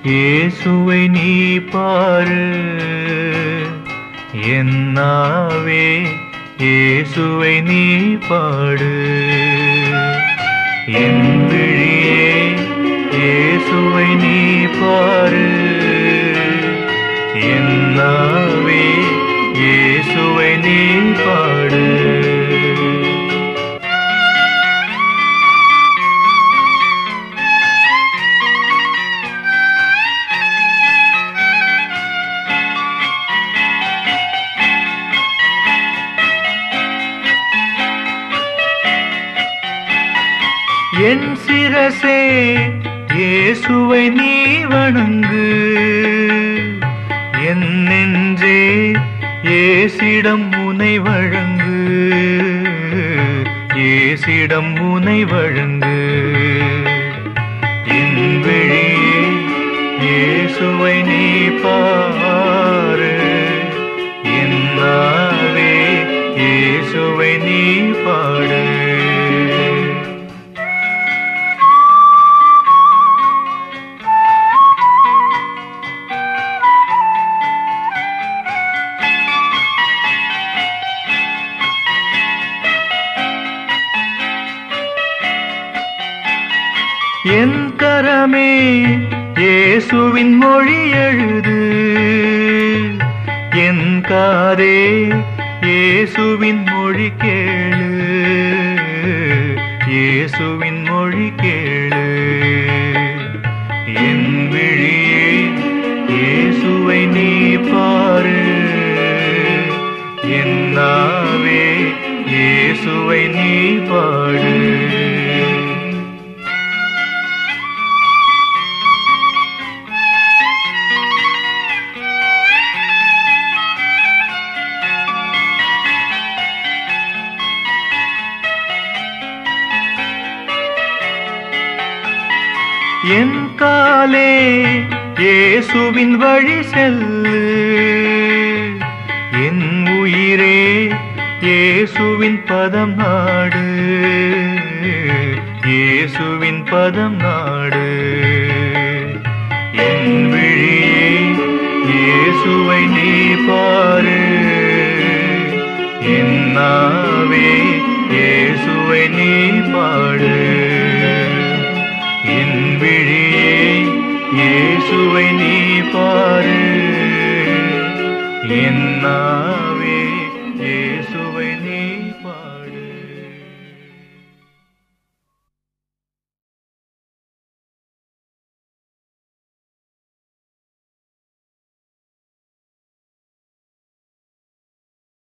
இயேசுவை நீ பாரு, என் நாவே இயேசுவை நீ பாடு. என் விழியே இயேசுவை நீ பாரு, என் நாவே இயேசுவை நீ பாடு. என் சிரசே இயேசுவை நீ வணங்கு, என் நெஞ்சே இயேசிடம் உனை வழங்கு, இயேசிடம் உனை வழங்கு. என் விழியே இயேசுவை நீ பாரு, என் நாவே இயேசுவை நீ பாடு. என் கரமே இயேசுவின் மொழி எழுது, என் காதே இயேசுவின் மொழி கேளு, இயேசுவின் மொழி கேளு. என் விழியே இயேசுவை நீ பாரு, என் நாவே இயேசுவை நீ பாடு. என் காலே இயேசுவின் வழி செல்லு, என் உயிரே இயேசுவின் பதம் நாடு, இயேசுவின் பதம் நாடு. என் விழியே இயேசுவை நீ பாரு, என் நாவே இயேசுவை நீ பாடு. என் விழியே இயேசுவை நீ பாரு, என் நாவே